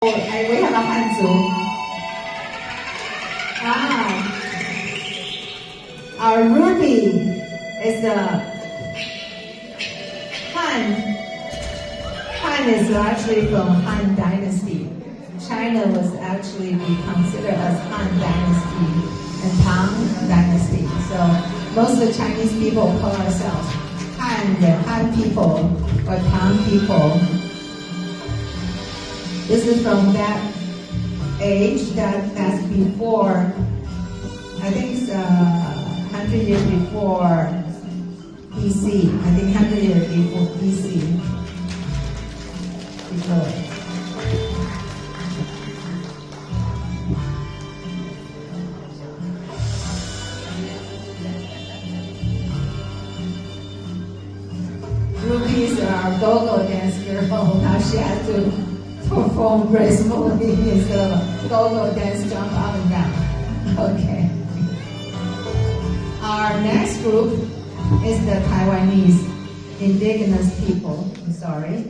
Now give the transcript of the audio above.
we have a Hanzu. Our Ruby is the Han. Han is actually from Han Dynasty. China was actually considered as Han Dynasty and Tang Dynasty. So most of the Chinese people call ourselves Han people or Tang people. This is from that age that's before, I think it's 100 years before BC. I think 100 years before BC. Before. Ruby is our go-go dance girl. Now she has to perform gracefully instead of go-go dance, jump up and down. Okay. Our next group is the Taiwanese indigenous people. I'm sorry.